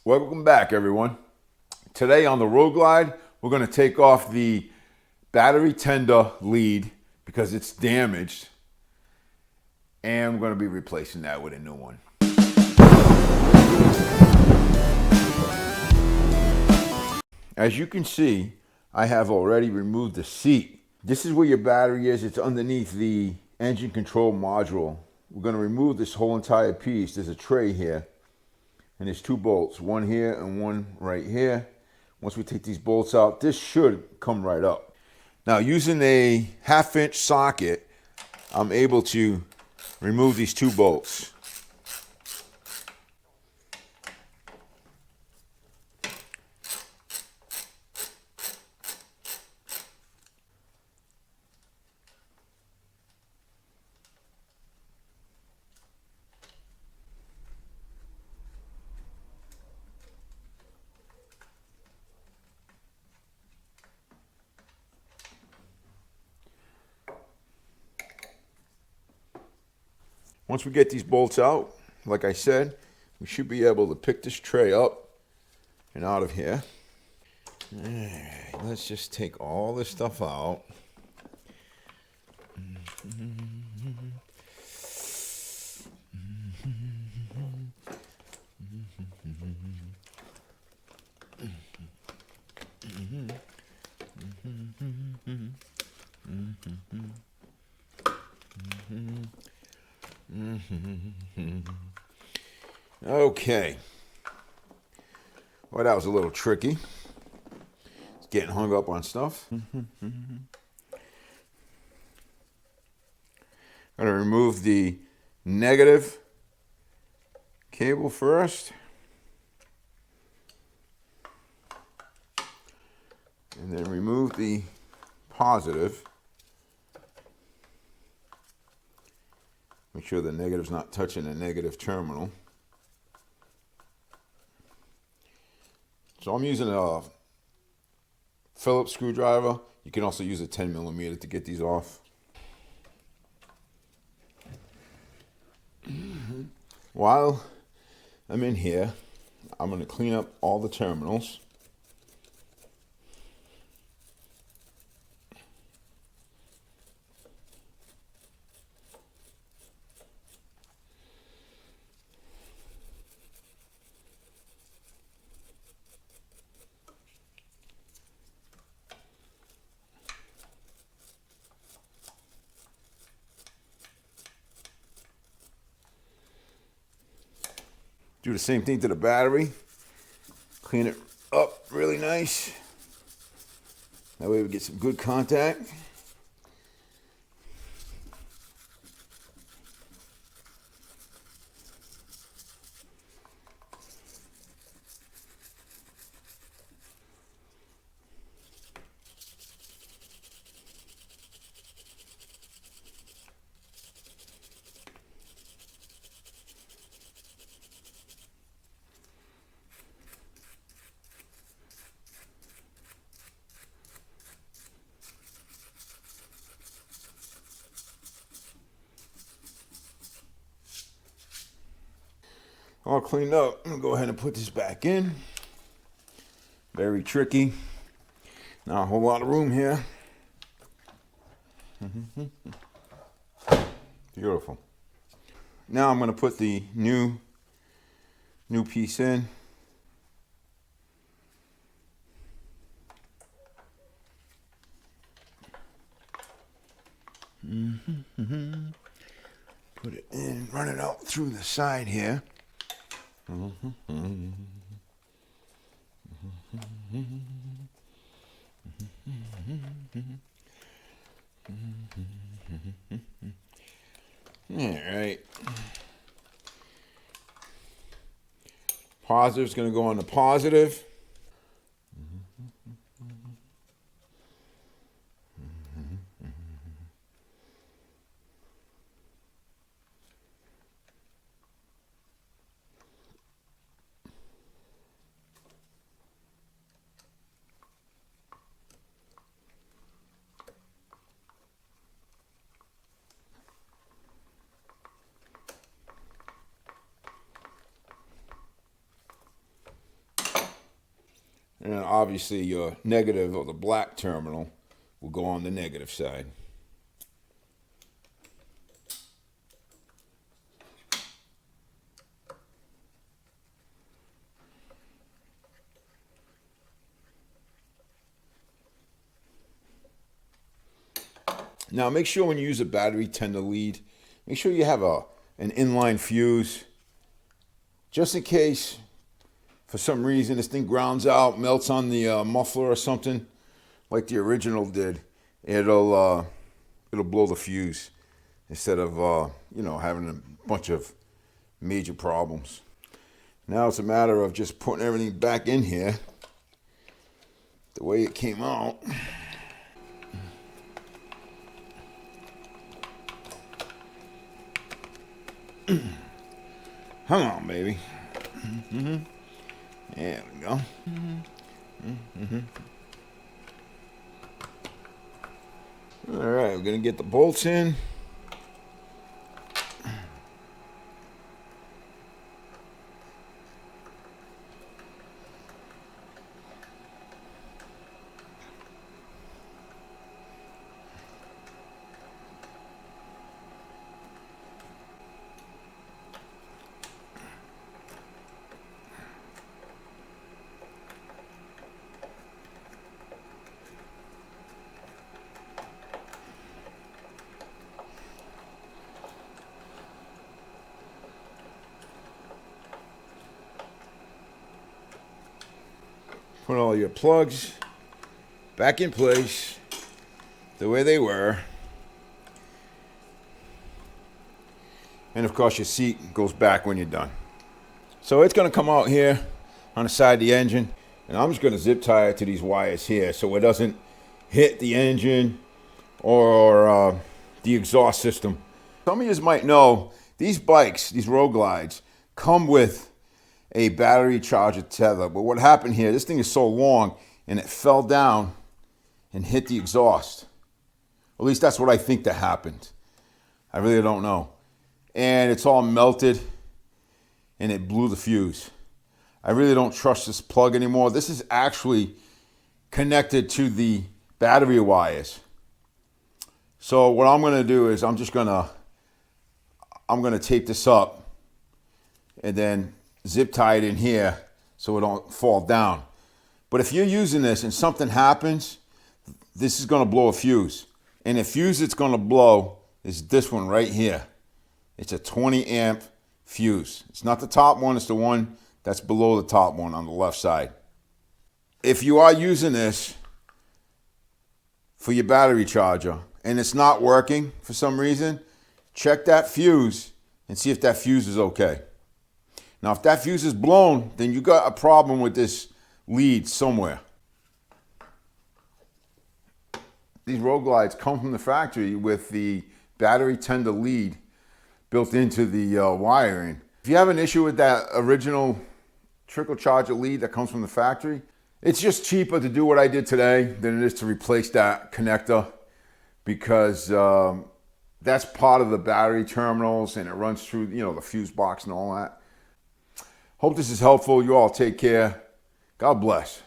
Welcome back, everyone. Today on the Road Glide, we're going to take off the battery tender lead because it's damaged, and we're going to be replacing that with a new one. As you can see, I have already removed the seat. This is where your battery is. It's underneath the engine control module. We're going to remove this whole entire piece. There's a tray here, and there's two bolts, one here and one right here. Once we take these bolts out, this should come right up. Now, using a 1/2-inch socket, I'm able to remove these two bolts. Once we get these bolts out, like I said, we should be able to pick this tray up and out of here. All right, let's just take all this stuff out. Okay. Well, that was a little tricky. It's getting hung up on stuff. I'm going to remove the negative cable first. And then remove the positive. Make sure the negative's not touching the negative terminal. So I'm using a Phillips screwdriver. You can also use a 10mm to get these off. While I'm in here, I'm going to clean up all the terminals. Do the same thing to the battery. Clean it up really nice. That way we get some good contact. All cleaned up. I'm gonna go ahead and put this back in. Very tricky. Not a whole lot of room here. Beautiful. Now I'm gonna put the new piece in. Put it in, run it out through the side here. All right. Positive's going to go on the positive. And then obviously your negative, or the black terminal, will go on the negative side. Now make sure when you use a battery tender lead, make sure you have an inline fuse, just in case for some reason this thing grounds out, melts on the muffler or something, like the original did. It'll blow the fuse instead of having a bunch of major problems. Now it's a matter of just putting everything back in here the way it came out. Come on, baby. There we go. All right, we're gonna get the bolts in. Put all your plugs back in place the way they were. And of course your seat goes back when you're done. So it's going to come out here on the side of the engine, and I'm just going to zip tie it to these wires here so it doesn't hit the engine or the exhaust system. Some of you might know these bikes, these Road Glides, come with a battery charger tether. But what happened here, this thing is so long and it fell down and hit the exhaust. At least that's what I think that happened. I really don't know. And it's all melted and it blew the fuse. I really don't trust this plug anymore. This is actually connected to the battery wires. So what I'm gonna do is I'm gonna tape this up and then zip tie it in here so it don't fall down. But if you're using this and something happens, this is going to blow a fuse. And the fuse it's going to blow is this one right here. It's a 20 amp fuse. It's not the top one, it's the one that's below the top one on the left side. If you are using this for your battery charger and it's not working for some reason, check that fuse and see if that fuse is okay. Now, if that fuse is blown, then you got a problem with this lead somewhere. These Road Glides come from the factory with the battery tender lead built into the wiring. If you have an issue with that original trickle charger lead that comes from the factory, it's just cheaper to do what I did today than it is to replace that connector, because that's part of the battery terminals and it runs through, the fuse box and all that. Hope this is helpful. You all take care. God bless.